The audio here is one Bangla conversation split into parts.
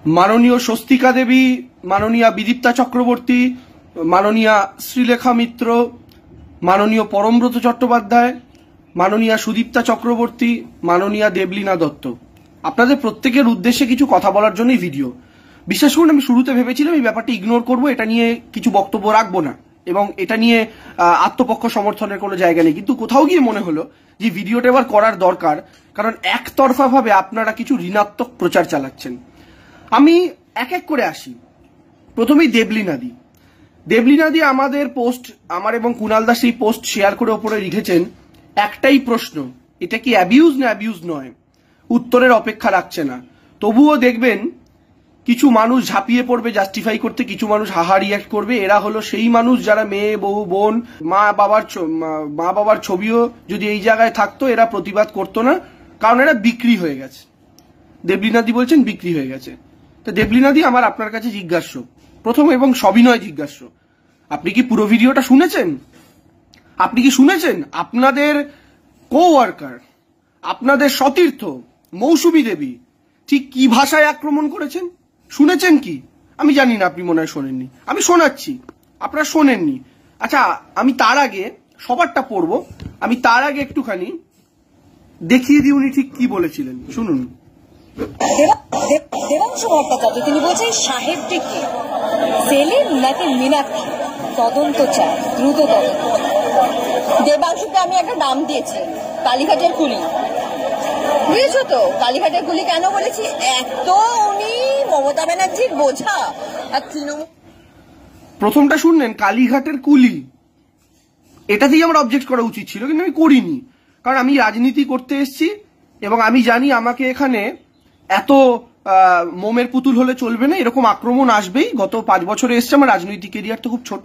মাননীয় স্বস্তিকা দেবী, মাননীয়া বিদীপ্তা চক্রবর্তী, মাননীয়া শ্রীলেখা মিত্র, মাননীয় পরমব্রত চট্টোপাধ্যায়, মাননীয়া সুদীপ্তা চক্রবর্তী, মাননীয়া দেবলীনা দত্ত, আপনাদের প্রত্যেকের উদ্দেশ্যে কিছু কথা বলার জন্যই ভিডিও। বিশ্বাস করুন, আমি শুরুতে ভেবেছিলাম এই ব্যাপারটা ইগনোর করব, এটা নিয়ে কিছু বক্তব্য রাখবো না এবং এটা নিয়ে আত্মপক্ষ সমর্থনের কোনো জায়গা নেই, কিন্তু কোথাও গিয়ে মনে হলো যে ভিডিওটা এবার করার দরকার, কারণ একতরফা ভাবে আপনারা কিছু ঋণাত্মক প্রচার চালাচ্ছেন। আমি এক এক করে আসি। প্রথমেই দেবলীনা দি আমাদের পোস্ট, আমার এবং কুণাল দাস এই পোস্ট শেয়ার করে ওপরে লিখেছেন একটাই প্রশ্ন, এটা কি অ্যাবিউজ না অ্যাবিউজ নয়? উত্তরের অপেক্ষা রাখছে না। তবুও দেখবেন কিছু মানুষ ঝাঁপিয়ে পড়বে জাস্টিফাই করতে, কিছু মানুষ হাহা রিয়াক্ট করবে। এরা হলো সেই মানুষ যারা মেয়ে, বউ, বোন, মা বাবার ছবিও যদি এই জায়গায় থাকতো এরা প্রতিবাদ করতো না, কারণ এরা বিক্রি হয়ে গেছে। দেবলীনাদি বলছেন বিক্রি হয়ে গেছে। তো দেবলীনাদি, আমার আপনার কাছে জিজ্ঞাস্য, প্রথম এবং সবিনয় জিজ্ঞাস্য, আপনি কি পুরো ভিডিওটা শুনেছেন? আপনি কি শুনেছেন আপনাদের কো-ওয়ার্কার, আপনাদের সতীর্থ মৌসুমী দেবী ঠিক কি ভাষায় আক্রমণ করেছেন? শুনেছেন কি? আমি জানি না, আপনি মনে হয় শোনেননি, আমি শোনাচ্ছি, আপনারা শোনেননি। আচ্ছা, আমি তার আগে সবারটা পড়বো, আমি তার আগে একটুখানি দেখিয়ে দিই উনি ঠিক কি বলেছিলেন, শুনুন। দেবাংশু ভট্টাচার্য তিনি বলছেন সাহেবটি কে, সেলিম নাকি মীনাক্ষী, তদন্ত চায়, দ্রুত তদন্ত। দেবাংশুকে আমি একটা নাম দিয়েছি, কালীঘাটের কুলি, বুঝেছো তো? কালীঘাটের কুলি কেন বলেছি? এত উনি মমতা ব্যানার্জির বোঝা। আর তৃণমূল, প্রথমটা শুনলেন, কালীঘাটের কুলি, এটাতেই আমার অবজেক্ট করা উচিত ছিল, কিন্তু আমি করিনি, কারণ আমি রাজনীতি করতে এসেছি এবং আমি জানি আমাকে এখানে এত মোমের পুতুল হলে চলবে না, এরকম আক্রমণ আসবেই। গত 5 বছরে এসছে, আমার রাজনৈতিক কেরিয়ার তো খুব ছোট,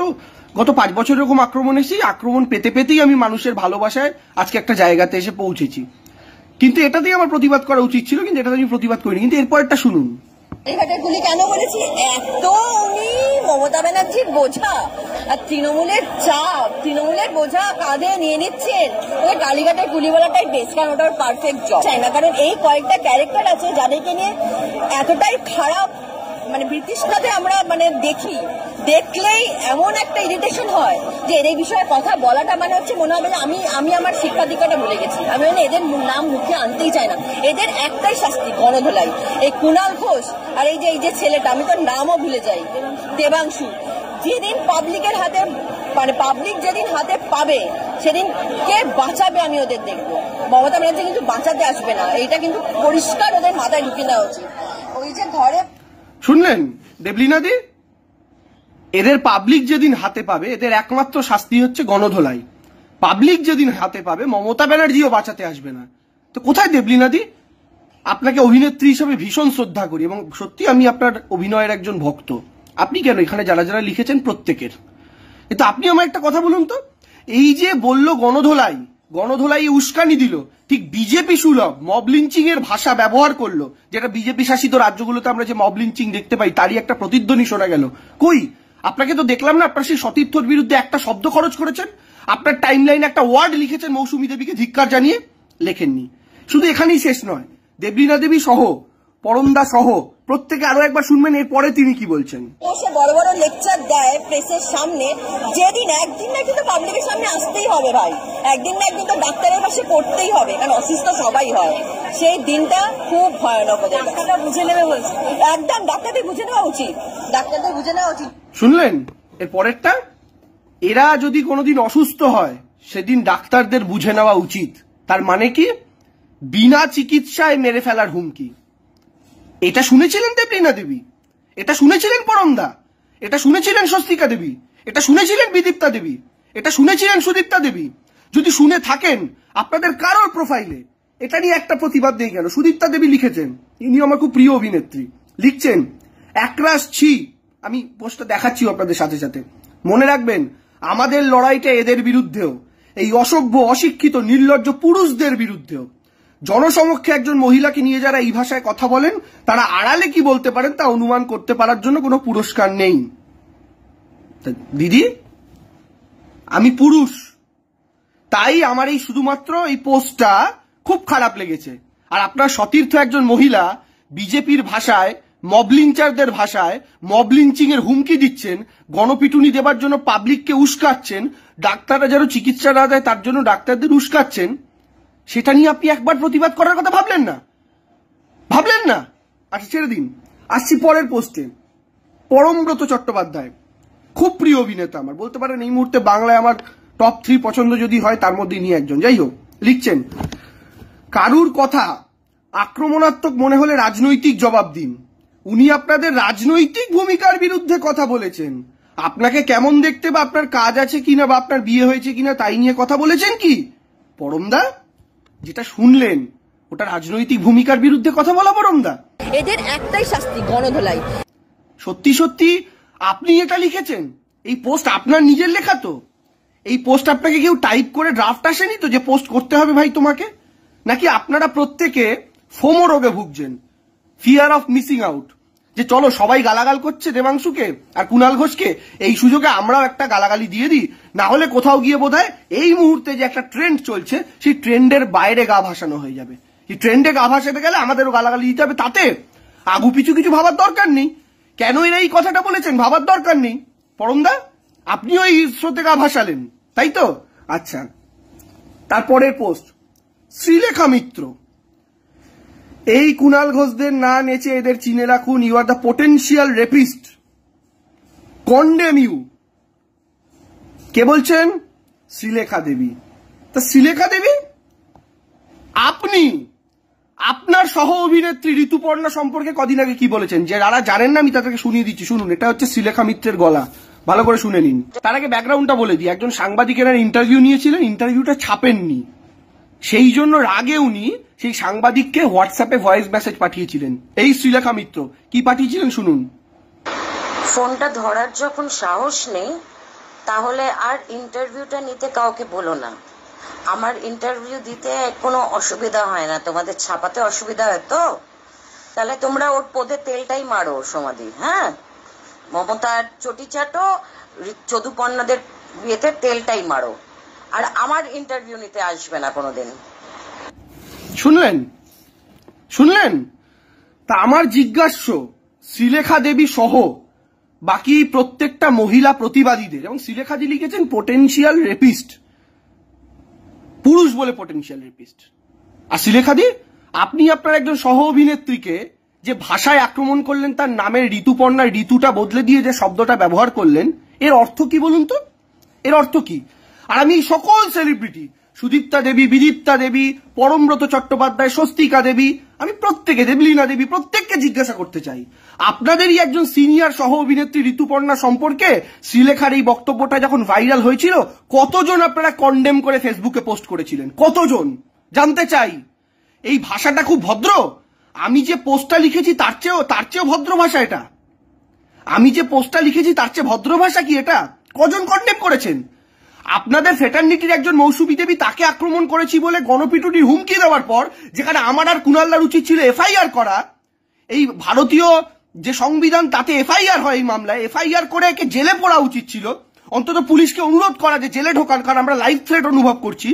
গত 5 বছর এরকম আক্রমণ এসেছি, আক্রমণ পেতে পেতেই আমি মানুষের ভালোবাসায় আজকে একটা জায়গাতে এসে পৌঁছেছি। কিন্তু এটাতেই আমার প্রতিবাদ করা উচিত ছিল, কিন্তু এটাতে আমি প্রতিবাদ করিনি। কিন্তু এরপরটা শুনুন। কালীঘাটের কুলি কেন বলেছি? এত উনি মমতা ব্যানার্জির বোঝা আর তৃণমূলের চাপ, তৃণমূলের বোঝা কাঁধে নিয়ে নিচ্ছেন। ওই কালীঘাটের কুলি বলাটাই বেস্ট, কারণ ওটার পারফেক্ট জব চাই না। কারণ এই কয়েকটা ক্যারেক্টার আছে যাদেরকে নিয়ে এতটাই খারাপ মানে ব্রিটিশটাতে আমরা মানে দেখলেই এমন একটা ইরিটেশন হয় যে এর এই বিষয়ে কথা বলাটা মানে হচ্ছে মনে হবে যে আমি আমার শিক্ষা দীক্ষাটা ভুলে গেছি। আমি মানে এদের নাম মুখে আনতেই চাই না। এদের একটাই শাস্তি, গণধোলাই। এই কুণাল ঘোষ আর এই যে ছেলেটা, আমি তো নামও ভুলে যাই, দেবাংশু, যেদিন পাবলিকের হাতে মানে পাবলিক যেদিন হাতে পাবে সেদিন কে বাঁচাবে আমি ওদের দেখবো। মমতা ব্যানার্জি কিন্তু বাঁচাতে আসবে না, এইটা কিন্তু পরিষ্কার ওদের মাথায় ঢুকে নেওয়া উচিত। ওই যে ঘরে শুনলেন দেবলীনাদি, এদের পাবলিক যেদিন হাতে পাবে এদের একমাত্র শাস্তি হচ্ছে গণধোলাই। পাবলিক যেদিন হাতে পাবে মমতা ব্যানার্জিও বাঁচাতে আসবে না। তো কোথায় দেবলীনাদি? আপনাকে অভিনেত্রী হিসেবে ভীষণ শ্রদ্ধা করি এবং সত্যি আমি আপনার অভিনয়ের একজন ভক্ত। আপনি কেন, এখানে যারা যারা লিখেছেন প্রত্যেকের, কিন্তু আপনি আমার একটা কথা বলুন তো, এই যে বললো গণধোলাই উস্কানি দিল, ঠিক বিজেপি সুলভ মব লিঞ্চিং এর ভাষা ব্যবহার করলো, যেটা বিজেপি শাসিত রাজ্যগুলোতে আমরা যে মব লিঞ্চিং দেখতে পাই তারই একটা প্রতিধ্বনি শোনা গেল। কই, আপনাকে তো দেখলাম না আপনার সেই সতীর্থর বিরুদ্ধে একটা শব্দ খরচ করেছেন, আপনার টাইমলাইনে একটা ওয়ার্ড লিখেছেন মৌসুমী দেবীকে ধিক্কার জানিয়ে, লেখেননি। শুধু এখানেই শেষ নয়, দেবলীনা দেবী সহ, পরমদা সহ প্রত্যেকে আরো একবার শুনবেন এরপরে তিনি কি বলছেন। সে বড় বড় লেকচার দেয় প্রেসের সামনে, যেদিন একদিন না কিন্তু পাবলিকের সামনে আসতেই হবে ভাই, একদিন না একদিন তো ডাক্তারের পাশে পড়তেই হবে, কারণ অসুস্থ সবাই হয়। সেই দিনটা খুব ভয়ানক, ওদের ডাক্তাররা বুঝে নেবে বলছে, একদম ডাক্তারদের বুঝে নেওয়া উচিত, ডাক্তারদের বুঝে নেওয়া উচিত। শুনলেন এর পরেরটা, এরা যদি কোনোদিন অসুস্থ হয় সেদিন ডাক্তারদের বুঝে নেওয়া উচিত। তার মানে কি? বিনা চিকিৎসায় মেরে ফেলার হুমকি। এটা শুনেছিলেন দেবলীনা দেবী, এটা শুনেছিলেন পরমদা, এটা শুনেছিলেন স্বস্তিকা দেবী, এটা শুনেছিলেন বিদীপ্তা দেবী, এটা শুনেছিলেন সুদীপ্তা দেবী? যদি শুনে থাকেন আপনাদের কারোর প্রোফাইলে এটা নিয়ে একটা প্রতিবাদ নেই কেন? সুদীপ্তা দেবী লিখেছেন, ইনি আমার খুব প্রিয় অভিনেত্রী, লিখছেন একরাশ ছি, আমি পোস্টটা দেখাচ্ছি আপনাদের সাথে সাথে। মনে রাখবেন আমাদের লড়াইটা এদের বিরুদ্ধেও, এই অসভ্য অশিক্ষিত নির্লজ্জ পুরুষদের বিরুদ্ধেও। জনসমক্ষে একজন মহিলাকে নিয়ে যারা এই ভাষায় কথা বলেন তারা আড়ালে কি বলতে পারেন তা অনুমান করতে পারার জন্য কোনো পুরস্কার নেই। দিদি, আমি পুরুষ, তাই আমার এই শুধুমাত্র এই পোস্টটা খুব খারাপ লেগেছে। আর আপনার সতীর্থ একজন মহিলা বিজেপির ভাষায় মব লিঞ্চারদের ভাষায় মব লিঞ্চিং এর হুমকি দিচ্ছেন, গণপিটুনি দেবার জন্য পাবলিককে উস্কাচ্ছেন, ডাক্তাররা যেন চিকিৎসা না দেয় তার জন্য ডাক্তারদের উস্কাচ্ছেন, সেটা নিয়ে আপনি একবার প্রতিবাদ করার কথা ভাবলেন না? আচ্ছা ছেড়ে দিন, আসছি পরের পোস্টে। পরমব্রত চট্টোপাধ্যায় খুব প্রিয় অভিনেতা আমার, বলতে পারেন এই মুহূর্তে বাংলায় আমার টপ 3 পছন্দ যদি হয় তার মধ্যে নিয়ে একজন। যাই হোক, লিখছেন, কারুর কথা আক্রমণাত্মক মনে হলে রাজনৈতিক জবাব দিন। উনি আপনাদের রাজনৈতিক ভূমিকার বিরুদ্ধে কথা বলেছেন। আপনাকে কেমন দেখতে বা আপনার কাজ আছে কিনা বা আপনার বিয়ে হয়েছে কিনা তাই নিয়ে কথা বলেছেন কি? পরমদা, যেটা শুনলেন ওটা রাজনৈতিক ভূমিকার বিরুদ্ধে কথা বলা পরমদা? এদের একটাই শাস্তি, গণধোলাই। সত্যি সত্যি আপনি এটা লিখেছেন? এই পোস্ট আপনার নিজের লেখা তো? এই পোস্ট আপনাকে কেউ টাইপ করে ড্রাফট আসেনি তো যে পোস্ট করতে হবে ভাই তোমাকে? নাকি আপনারা প্রত্যেকে ফোমো রোগে ভুগছেন, ফিয়ার অফ মিসিং আউট, যে চলো সবাই গালাগাল করছে দেবাংশুকে আর কুণাল ঘোষকে, এই সুযোগে আমরাও একটা গালাগালি দিয়ে দিই, না হলে কোথাও গিয়ে বোধহয় এই মুহূর্তে যে একটা ট্রেন্ড চলছে সেই ট্রেন্ডের বাইরে গা ভাসানো হয়ে যাবে। এই ট্রেন্ডে গা ভাসাতে গেলে আমাদেরও গালাগালি দিতে হবে, তাতে আগু পিছু কিছু ভাবার দরকার নেই। কেন এরা এই কথাটা বলেছেন ভাবার দরকার নেই। পরমদা, আপনিও এই স্রোতে গা ভাসালেন, তাই তো? আচ্ছা, তারপরের পোস্ট, শ্রীলেখা মিত্র, এই কুণাল ঘোষদের না নেচে এদের চিনে রাখুন, you are the potential rapist, condemn you. কে বলছেন? শ্রীলেখা দেবী। তা শ্রীলেখা দেবী, আপনি আপনার সহ অভিনেত্রী ঋতুপর্ণা সম্পর্কে কদিন আগে কি বলেছেন? যে যারা জানেন না আমি তাদেরকে শুনিয়ে দিচ্ছি, শুনুন। এটা হচ্ছে শ্রীলেখা মিত্রের গলা, ভালো করে শুনে নিন। তার আগে ব্যাকগ্রাউন্ডটা বলে দিই। একজন সাংবাদিকেরা ইন্টারভিউ নিয়েছিলেন, ইন্টারভিউটা ছাপেননি, সেই জন্য রাগে উনি সেই সাংবাদিককে হোয়াটসঅ্যাপে ভয়েস মেসেজ পাঠিয়েছিলেন। এই শ্রীলেখা মিত্র কি পাঠিয়েছিলেন শুনুন। ফোনটা ধরার যখন সাহস নেই তাহলে আর ইন্টারভিউটা নিতে কাউকে বলো না। আমার ইন্টারভিউ দিতে কোনো অসুবিধা হয় না, তোমাদের ছাপাতে অসুবিধা হয় তো? তাহলে তোমরা ওর পদে তেলটাই মারো সমাধি। হ্যাঁ, মমতার চটি চাটো, যদুপর্ণাদের বিয়েতে তেলটাই মারো, আর আমার ইন্টারভিউ নিতে আসবে না কোনোদিন। শুনলেন? তা আমার জিজ্ঞাস্য, শ্রীলেখা দেবী সহ বাকি প্রত্যেকটা মহিলা প্রতিবাদীদের, এবং শ্রীলেখাদি লিখেছেন পোটেনশিয়াল রেপিস্ট, পুরুষ বলে পোটেনশিয়াল রেপিস্ট। আর শ্রীলেখাদি, আপনি আপনার একজন সহ অভিনেত্রীকে যে ভাষায় আক্রমণ করলেন, তার নামের ঋতুপর্ণার ঋতুটা বদলে দিয়ে যে শব্দটা ব্যবহার করলেন, এর অর্থ কি বলুন তো? এর অর্থ কি? আর আমি সকল সেলিব্রিটি, সুদীপ্তা দেবী, বিদীপ্তা দেবী, পরমব্রত চট্টোপাধ্যায়, স্বস্তিকা দেবী, আমি প্রত্যেকে, দেবলীনা দেবী, প্রত্যেককে জিজ্ঞাসা করতে চাই, আপনাদেরই একজন সিনিয়র সহ অভিনেত্রী ঋতুপর্ণা সম্পর্কে শ্রীলেখার এই বক্তব্যটা যখন ভাইরাল হয়েছিল, কতজন আপনারা কন্ডেম করে ফেসবুকে পোস্ট করেছিলেন? কতজন? জানতে চাই। এই ভাষাটা খুব ভদ্র? আমি যে পোস্টটা লিখেছি তার চেয়েও ভদ্র ভাষা এটা? আমি যে পোস্টটা লিখেছি তার চেয়ে ভদ্র ভাষা কি এটা? কজন কন্ডেম করেছেন? আপনাদের ফ্রেটার্নিটির একজন মৌসুমী দেবী, তাকে আক্রমণ করেছি বলে গণপিটুনির হুমকি দেওয়ার পর, যেখানে আমার আর কুণালদার উচিত ছিল এফআইআর করা, এই ভারতীয় যে সংবিধান তাতে এফআইআর হয়, এই মামলায় এফআইআর করে একে জেলে পড়া উচিত ছিল, অন্তত পুলিশকে অনুরোধ করা যে জেলে ঢোকান, কারণ আমরা লাইফ থ্রেট অনুভব করছি।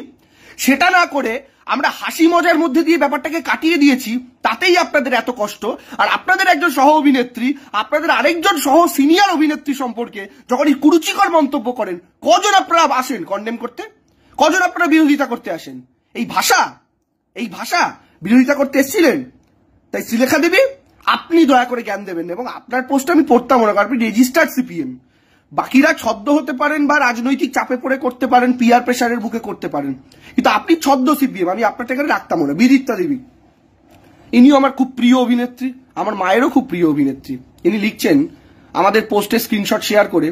সেটা না করে আমরা হাসি মজার মধ্যে দিয়ে ব্যাপারটাকে কাটিয়ে দিয়েছি, তাতেই আপনাদের এত কষ্ট। আর আপনাদের একজন সহ অভিনেত্রী আপনাদের আরেকজন সহ সিনিয়র অভিনেত্রী সম্পর্কে যখন এই কুরুচিকর মন্তব্য করেন, কজন আপনারা আসেন কন্ডেম করতে? কজন আপনারা বিরোধিতা করতে আসেন? এই ভাষা বিরোধিতা করতে এসেছিলেন? তাই শ্রীলেখা দেবী, আপনি দয়া করে জ্ঞান দেবেন, এবং আপনার পোস্ট আমি পড়তাম মনে করেন, আপনি রেজিস্টার্ড সিপিএম, বাকিরা ছদ্ম হতে পারেন বা রাজনৈতিক চাপে পড়ে করতে পারেন, পিয়ার প্রেসারের বুকে করতে পারেন, কিন্তু আপনি ছদ্ম সিপিএম, আমি আপনার টাকা রাখতাম না। বিদীপ্তা দেবী, ইনিও আমার খুব প্রিয় অভিনেত্রী, আমার মায়েরও খুব প্রিয় অভিনেত্রী। ইনি লিখছেন আমাদের পোস্টে স্ক্রিনশট শেয়ার করে,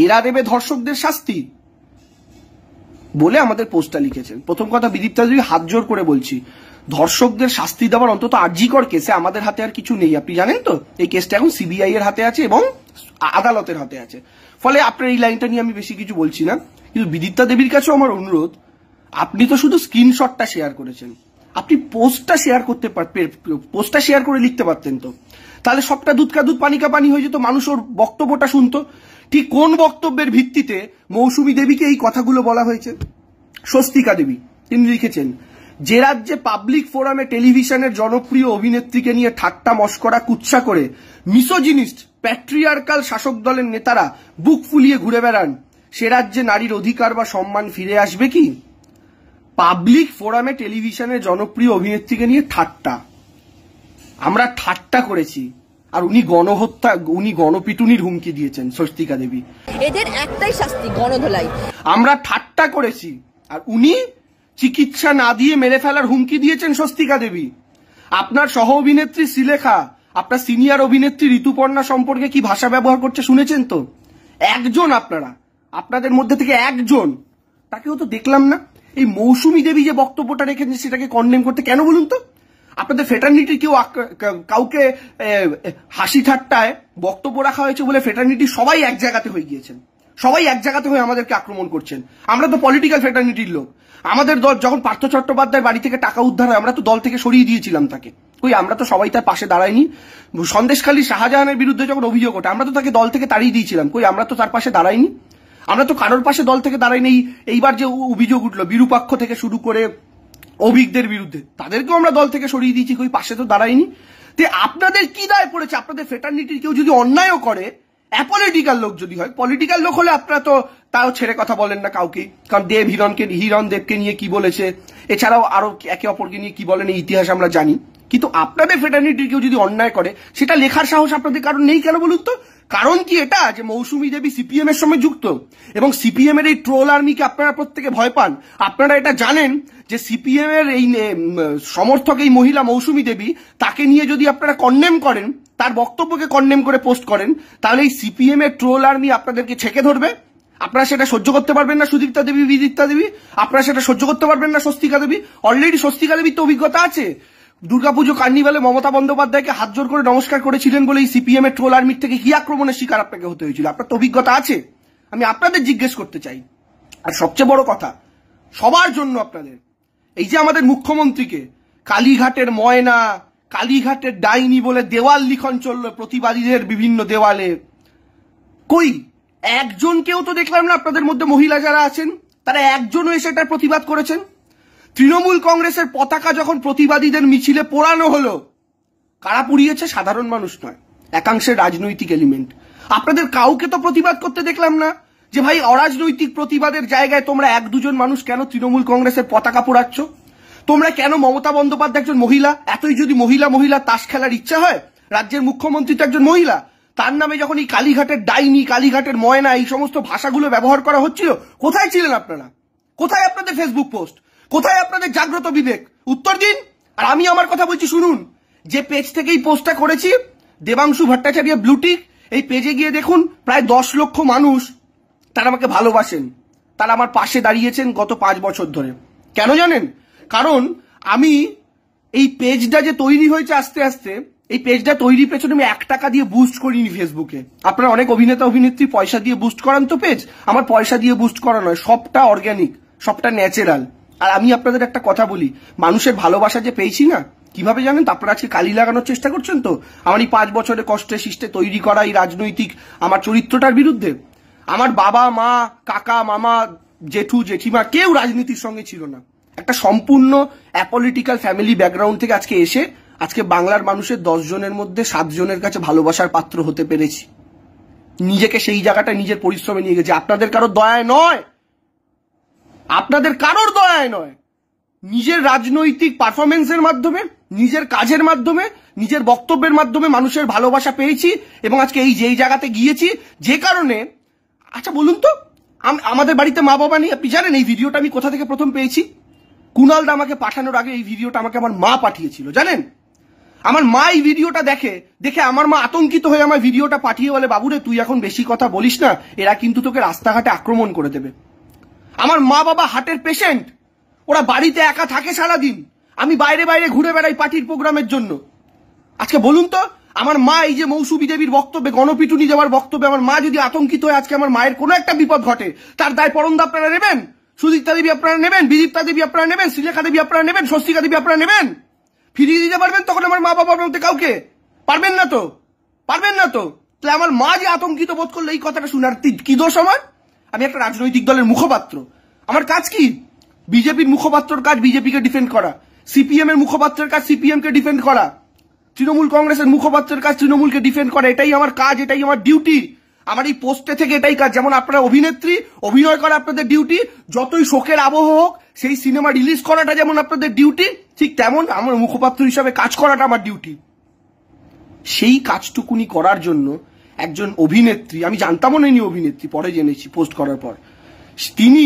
এরা দেবে ধর্ষকদের শাস্তি বলে আমাদের পোস্টটা লিখেছেন। প্রথম কথা, বিদীপ্তা দেবী, হাত জোর করে বলছি, ধর্ষকদের শাস্তি দেওয়ার অন্তত আরজিকর কেসে আমাদের হাতে আর কিছু নেই, আপনি জানেন তো। এই কেসটা এখন সিবিআই এর হাতে আছে এবং আদালতের হাতে আছে, ফলে আপনার এই লাইনটা নিয়ে আমি বেশি কিছু বলছি না। কিন্তু বিদীপ্তা দেবীর কাছেও আমার অনুরোধ, আপনি তো শুধু স্ক্রিনশটটা শেয়ার করেছেন, আপনি পোস্টটা শেয়ার করতে পারতেন, পোস্টটা শেয়ার করে লিখতে পারতেন তো, তাহলে সবটা দুধ কা দুধ পানি কা পানি হয়ে যেত, মানুষ ওর বক্তব্যটা শুনতো। ঠিক কোন বক্তব্যের ভিত্তিতে মৌসুমী দেবীকে এই কথাগুলো বলা হয়েছে? স্বস্তিকা দেবী, তিনি লিখেছেন, যে রাজ্যে পাবলিক ফোরামে টেলিভিশনের জনপ্রিয় অভিনেত্রীকে নিয়ে ঠাট্টা মস্করা কুৎসা করে মিসোজিনিস্ট প্যাট্রিয়ার্কাল শাসক দলের নেতারা বুক ফুলিয়ে ঘুরে বেড়ান, সে রাজ্যে নারীর অধিকার বা সম্মান ফিরে আসবে কি? পাবলিক ফোরামে টেলিভিশনের জনপ্রিয় অভিনেত্রীকে নিয়ে ঠাট্টা, আমরা ঠাট্টা করেছি, আর উনি গণহত্যা, উনি গণপিটুনির হুমকি দিয়েছেন স্বস্তিকা দেবী। এদের একটাই শাস্তি, গণধোলাই। আমরা ঠাট্টা করেছি, আর উনি চিকিৎসা না দিয়ে মেরে ফেলার হুমকি দিয়েছেন স্বস্তিকা দেবী। আপনার সহ অভিনেত্রী শ্রীলেখা আপনার সিনিয়র অভিনেত্রী ঋতুপর্ণা সম্পর্কে কি ভাষা ব্যবহার করছে শুনেছেন তো? একজন আপনাদের মধ্যে থেকে একজন, তাকেও তো দেখলাম না। এই মৌসুমী দেবী যে বক্তব্যটা রেখেছেন সেটাকে কন্ডেম করতে কেন বলুন তো? আপনাদের ফেটার্নিটির কেউ কাউকে হাসি ঠাট্টায় বক্তব্য রাখা হয়েছে বলে ফেটার্নিটি সবাই এক জায়গাতে হয়ে গিয়েছেন, সবাই এক জায়গাতে হয়ে আমাদেরকে আক্রমণ করছেন। আমরা তো পলিটিক্যাল ফেটার্নিটির লোক। আমাদের দল যখন পার্থ চট্টোপাধ্যায় বাড়ি থেকে টাকা উদ্ধার হয় আমরা তো দল থেকে সরিয়ে দিয়েছিলাম তাকে। কই আমরা তো সবাই তার পাশে দাঁড়াইনি। সন্দেশখালী শাহজাহানের বিরুদ্ধে যখন অভিযোগ ওঠে আমরা তো তাকে দল থেকে তাড়িয়ে দিয়েছিলাম। কই আমরা তো তার পাশে দাঁড়াইনি। আমরা তো কারোর পাশে দল থেকে দাঁড়াইনি। এইবার যে অভিযোগ উঠলো বিরূপাক্ষ থেকে শুরু করে অভিজ্ঞদের বিরুদ্ধে, তাদেরকেও আমরা দল থেকে সরিয়ে দিয়েছি, কই পাশে তো দাঁড়াইনি। তে আপনাদের কি দায় পড়েছে? আপনাদের ফেটার্নিটির কেউ যদি অন্যায়ও করে, অ্যাপলিটিক্যাল লোক যদি হয়, পলিটিক্যাল লোক হলে আপনারা তো তাও ছেড়ে কথা বলেন না কাউকে, কারণ হিরণ দেবকে নিয়ে কি বলেছে, এছাড়াও আরো একে অপরকে নিয়ে কি বলেন এই ইতিহাস আমরা জানি। কিন্তু আপনাদের ফেটার্নিটির কেউ যদি অন্যায় করে সেটা লেখার সাহস আপনাদের কারণ নেই কেন বলুন তো? কারণ কি এটা যে মৌসুমী দেবী সিপিএম এর সঙ্গে যুক্ত এবং সিপিএম এর এই ট্রোল আর্মিকে আপনারা প্রত্যেকে ভয় পান? আপনারা এটা জানেন যে সিপিএম এর এই সমর্থক এই মহিলা মৌসুমী দেবী, তাকে নিয়ে যদি আপনারা কন্ডেম করেন, তার বক্তব্যকে কন্ডেম করে পোস্ট করেন, তাহলে এই সিপিএম এর ট্রোল আর্মি আপনাদেরকে ছেকে ধরবে। আপনারা সেটা সহ্য করতে পারবেন না সুদীপ্তা দেবী, বিদীপ্তা দেবী, আপনারা সেটা সহ্য করতে পারবেন না স্বস্তিকা দেবী। অলরেডি স্বস্তিকা দেবীর তো অভিজ্ঞতা আছে। দুর্গাপুজো কার্নিভালে মমতা বন্দ্যোপাধ্যায়কে হাত জোর করে নমস্কার করেছিলেন বলে এই সিপিএম এর ট্রোল আর্মির থেকে কি আক্রমণের শিকার আপনাকে হতে হয়েছিল? আপনার তো অভিজ্ঞতা আছে। আমি আপনাদের জিজ্ঞেস করতে চাই, আর সবচেয়ে বড় কথা সবার জন্য আপনাদের, এই যে আমাদের মুখ্যমন্ত্রীকে কালীঘাটের ময়না, কালীঘাটের ডাইনি বলে দেওয়াল লিখন চললো প্রতিবাদীদের বিভিন্ন দেওয়ালে, কই একজনকেও তো দেখলাম না আপনাদের মধ্যে মহিলা যারা আছেন তারা একজনও এসে এটার প্রতিবাদ করেছেন। তৃণমূল কংগ্রেসের পতাকা যখন প্রতিবাদীদের মিছিলে পোড়ানো হলো, কারা পুড়িয়েছে? সাধারণ মানুষ নয়, একাংশের রাজনৈতিক এলিমেন্ট। আপনাদের কাউকে তো প্রতিবাদ করতে দেখলাম না যে ভাই অরাজনৈতিক প্রতিবাদের জায়গায় তোমরা এক দুজন মানুষ কেন তৃণমূল কংগ্রেসের পতাকা পোড়াচ্ছ? তোমরা কেন মমতা বন্দ্যোপাধ্যায় একজন মহিলা, এতই যদি মহিলা তাস খেলার ইচ্ছা হয়, রাজ্যের মুখ্যমন্ত্রী তো একজন মহিলা, তার নামে যখন এই কালীঘাটের ডাইনি, কালীঘাটের ময়না এই সমস্ত ভাষাগুলো ব্যবহার করা হচ্ছিল, কোথায় ছিলেন আপনারা? কোথায় আপনাদের ফেসবুক পোস্ট? কোথায় আপনাদের জাগ্রত বিবেক? উত্তর দিন। আর আমি আমার কথা বলছি শুনুন, যে পেজ থেকে এই পোস্টটা করেছি দেবাংশু ভট্টাচার্য ব্লুটিক, এই পেজে গিয়ে দেখুন প্রায় 10 লক্ষ মানুষ তারা আমাকে ভালোবাসেন, তারা আমার পাশে দাঁড়িয়েছেন গত 5 বছর ধরে। কেন জানেন? কারণ আমি এই পেজটা যে তৈরি হয়েছে আস্তে আস্তে, এই পেজটা তৈরির পেছনে আমি 1 টাকা দিয়ে বুস্ট করিনি ফেসবুকে। আপনারা অনেক অভিনেতা অভিনেত্রী পয়সা দিয়ে বুস্ট করান তো পেজ, আমার পয়সা দিয়ে বুস্ট করা নয়, সবটা অর্গ্যানিক, সবটা ন্যাচারাল। আর আমি আপনাদের একটা কথা বলি, মানুষের ভালোবাসা যে পেয়েছি না, কিভাবে জানেন তো? আপনারা আজকে কালি লাগানোর চেষ্টা করছেন তো আমার এই 5 বছরে কষ্টে শিষ্টে তৈরি করা এই রাজনৈতিক আমার চরিত্রটার বিরুদ্ধে। আমার বাবা মা কাকা মামা জেঠু জেঠিমা কেউ রাজনীতির সঙ্গে ছিল না। একটা সম্পূর্ণ অ্যাপলিটিক্যাল ফ্যামিলি ব্যাকগ্রাউন্ড থেকে আজকে এসে আজকে বাংলার মানুষের 10 জনের মধ্যে 7 জনের কাছে ভালোবাসার পাত্র হতে পেরেছি। নিজেকে সেই জায়গাটা নিজের পরিশ্রমে নিয়ে গেছে। আপনাদের কারোর দয়ায় নয়, আপনাদের কারোর দয়ায় নয়, নিজের রাজনৈতিক পারফরমেন্সের মাধ্যমে, নিজের কাজের মাধ্যমে, নিজের বক্তব্যের মাধ্যমে মানুষের ভালোবাসা পেয়েছি এবং আজকে এই যেই জায়গাতে গিয়েছি। যে কারণে আচ্ছা বলুন তো, আমাদের বাড়িতে মা বাবা নেই, আপনি জানেন এই ভিডিওটা আমি কোথা থেকে প্রথম পেয়েছি? কুণাল দা আমাকে পাঠানোর আগে এই ভিডিওটা আমাকে আমার মা পাঠিয়েছিল, জানেন? আমার মা এই ভিডিওটা দেখে আমার মা আতঙ্কিত হয়ে আমার ভিডিওটা পাঠিয়ে বলে, বাবুরে তুই এখন বেশি কথা বলিস না, এরা কিন্তু তোকে রাস্তাঘাটে আক্রমণ করে দেবে। আমার মা বাবা হার্টের পেশেন্ট, ওরা বাড়িতে একা থাকে সারাদিন, আমি বাইরে বাইরে ঘুরে বেড়াই পার্টির প্রোগ্রামের জন্য। আজকে বলুন তো, আমার মা এই যে মৌসুমী দেবীর বক্তব্যে, গণপিটুনি যাওয়ার বক্তব্যে আমার মা যদি আতঙ্কিত হয়ে আজকে আমার মায়ের কোনো একটা বিপদ ঘটে, তার দায় পরন্দা আপনারা নেবেন? সুদীপ্তা দেবী আপনারা নেবেন? বিদীপ্তা দেবী আপনারা নেবেন? শ্রীলেখা দেবী আপনারা নেবেন? স্বস্তিকা দেবী আপনারা নেবেন? ফিরিয়ে দিতে পারবেন তখন আমার মা বাবার মধ্যে কাউকে? পারবেন না তো, পারবেন না তো। তাহলে আমার মা যে আতঙ্কিত বোধ করলো এই কথাটা শোনার কি দোষ আমার? আমি একটা রাজনৈতিক দলের মুখপাত্র, আমার কাজ কি? বিজেপির মুখপাত্রর কাজ বিজেপিকে ডিফেন্ড করা, সিপিএম এর মুখপাত্রের কাজ সিপিএম কে ডিফেন্ড করা, তৃণমূল কংগ্রেসের মুখপাত্রের কাজ তৃণমূলকে ডিফেন্ড করা। এটাই আমার কাজ, এটাই আমার ডিউটি। আমার এই পোস্টে থেকে এটাই কাজ। যেমন আপনারা অভিনেত্রী, অভিনয় করা আপনাদের ডিউটি, যতই শোকের আবহ হোক সেই সিনেমা রিলিজ করাটা যেমন আপনাদের ডিউটি, ঠিক তেমন আমার মুখপাত্র হিসাবে কাজ করাটা আমার ডিউটি। সেই কাজটুকুনি করার জন্য একজন অভিনেত্রী, আমি জানতামও না ইনি অভিনেত্রী, পরে জেনেছি পোস্ট করার পর, তিনি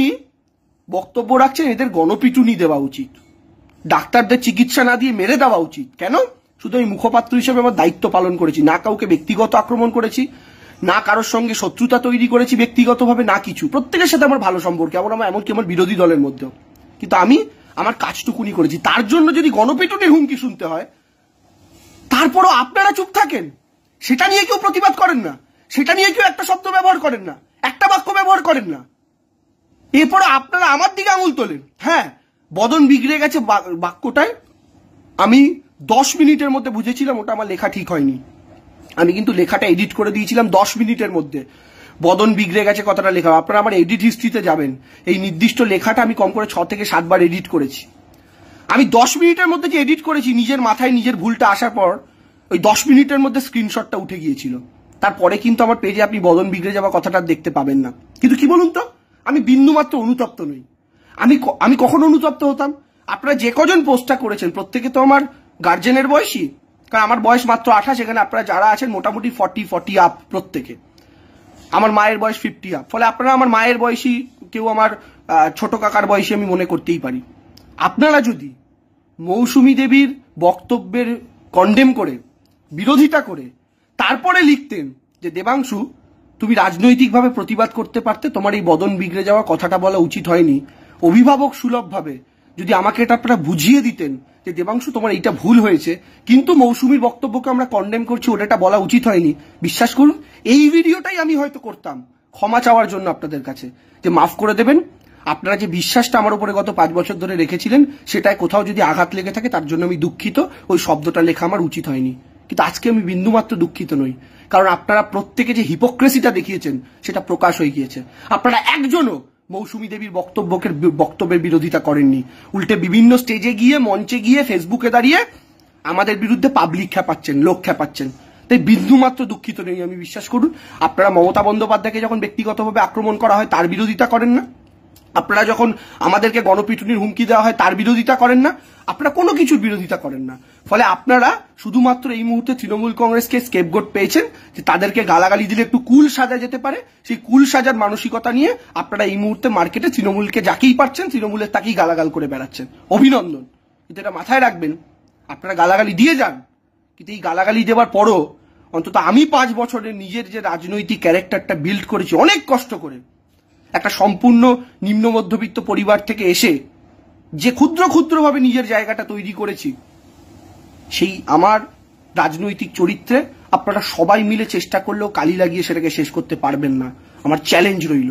বক্তব্য রাখছেন এদের গণপিটুনি দেওয়া উচিত, ডাক্তারদের চিকিৎসা না দিয়ে মেরে দেওয়া উচিত। কেন? শুধু আমি মুখপাত্র হিসেবে আমার দায়িত্ব পালন করেছি, না কাউকে ব্যক্তিগত আক্রমণ করেছি, না কারোর সঙ্গে শত্রুতা তৈরি করেছি ব্যক্তিগতভাবে, না কিছু। প্রত্যেকের সাথে আমার ভালো সম্পর্ক, এমনকি আমার বিরোধী দলের মধ্যেও। কিন্তু আমি আমার কাজটুকুনি করেছি। তার জন্য যদি গণপিটুনির হুমকি শুনতে হয়, তারপরও আপনারা চুপ থাকেন, সেটা নিয়ে কেউ প্রতিবাদ করেন না, সেটা নিয়ে কেউ একটা শব্দ ব্যবহার করেন না, একটা বাক্য ব্যবহার করেন না। এরপরে আপনারা আমার দিকে আঙুল তোলেন। হ্যাঁ, বদন বিগড়ে গেছে বাক্যটায় আমি 10 মিনিটের মধ্যে বুঝেছিলাম ওটা আমার লেখা ঠিক হয়নি। আমি কিন্তু লেখাটা এডিট করে দিয়েছিলাম 10 মিনিটের মধ্যে। বদন বিগড়ে গেছে কথাটা লেখা, আপনারা আমার এডিট হিস্ট্রিতে যাবেন, এই নির্দিষ্ট লেখাটা আমি কম করে 6 থেকে 7 বার এডিট করেছি। আমি 10 মিনিটের মধ্যে যে এডিট করেছি, নিজের মাথায় নিজের ভুলটা আসার পর ওই 10 মিনিটের মধ্যে স্ক্রিনশটটা উঠে গিয়েছিল। তারপরে কিন্তু আমার পেজে আপনি বদন বিগড়ে যাওয়া কথাটা দেখতে পাবেন না। কিন্তু কি বলুন তো, আমি বিন্দুমাত্র অনুতপ্ত নই। আমি কখন অনুতপ্ত হতাম? আপনারা যে কজন পোস্টটা করেছেন প্রত্যেকে তো আমার গার্জেনের বয়সী, কারণ আমার বয়স মাত্র 28, এখানে আপনারা যারা আছেন মোটামুটি 40 আপ প্রত্যেকে। আমার মায়ের বয়স 50 আপ, ফলে আপনারা আমার মায়ের বয়সী, কেউ আমার ছোট কাকার বয়সী আমি মনে করতেই পারি। আপনারা যদি মৌসুমী দেবীর বক্তব্যের কন্ডেম করে, বিরোধিতা করে তারপরে লিখতেন যে দেবাংশু তুমি রাজনৈতিকভাবে প্রতিবাদ করতে পারতে, তোমার এই বদন বিগড়ে যাওয়া কথাটা বলা উচিত হয়নি, অভিভাবক সুলভভাবে যদি আমাকে এটা আপনারা বুঝিয়ে দিতেন যে দেবাংশু তোমার এইটা ভুল হয়েছে, কিন্তু মৌসুমীর বক্তব্যকে আমরা কন্ডেম করছি, ওটা বলা উচিত হয়নি, বিশ্বাস করুন এই ভিডিওটাই আমি হয়তো করতাম ক্ষমা চাওয়ার জন্য আপনাদের কাছে, যে মাফ করে দেবেন, আপনারা যে বিশ্বাসটা আমার উপরে গত 5 বছর ধরে রেখেছিলেন সেটায় কোথাও যদি আঘাত লেগে থাকে তার জন্য আমি দুঃখিত, ওই শব্দটা লেখা আমার উচিত হয়নি। কিন্তু আজকে আমি বিন্দুমাত্র দুঃখিত নই, কারণ আপনারা প্রত্যেকে যে হিপোক্রেসিটা দেখিয়েছেন সেটা প্রকাশ হয়ে গিয়েছে। আপনারা একজনও মৌসুমী দেবীর বক্তব্যের বিরোধিতা করেননি, উল্টে বিভিন্ন স্টেজে গিয়ে, মঞ্চে গিয়ে, ফেসবুকে দাঁড়িয়ে আমাদের বিরুদ্ধে পাবলিক খেপাচ্ছেন, লোক খেপাচ্ছেন। তাই বিন্দুমাত্র দুঃখিত নেই আমি, বিশ্বাস করুন। আপনারা মমতা বন্দ্যোপাধ্যায়কে যখন ব্যক্তিগতভাবে আক্রমণ করা হয় তার বিরোধিতা করেন না, আপনারা যখন আমাদেরকে গণপিটুনির হুমকি দেওয়া হয় তার বিরোধিতা করেন না, আপনারা কোনো কিছুর বিরোধিতা করেন না। ফলে আপনারা শুধুমাত্র এই মুহূর্তে তৃণমূল কংগ্রেসকে স্কেপগোট পেয়েছেন, যে তাদেরকে গালাগালি দিলে একটু কুল সাজা যেতে পারে, সেই কুল সাজার মানসিকতা নিয়ে আপনারা এই মুহূর্তে মার্কেটে তৃণমূলকে যাকেই পারছেন তৃণমূলের তাকেই গালাগাল করে বেড়াচ্ছেন। অভিনন্দন, কিন্তু এটা মাথায় রাখবেন, আপনারা গালাগালি দিয়ে যান, কিন্তু এই গালাগালি দেওয়ার পরও অন্তত আমি 5 বছরের নিজের যে রাজনৈতিক ক্যারেক্টারটা বিল্ড করেছি অনেক কষ্ট করে, একটা সম্পূর্ণ নিম্ন মধ্যবিত্ত পরিবার থেকে এসে যে ক্ষুদ্র ক্ষুদ্রভাবে নিজের জায়গাটা তৈরি করেছি, সেই আমার রাজনৈতিক চরিত্রে আপনারা সবাই মিলে চেষ্টা করলেও কালি লাগিয়ে সেটাকে শেষ করতে পারবেন না। আমার চ্যালেঞ্জ রইল।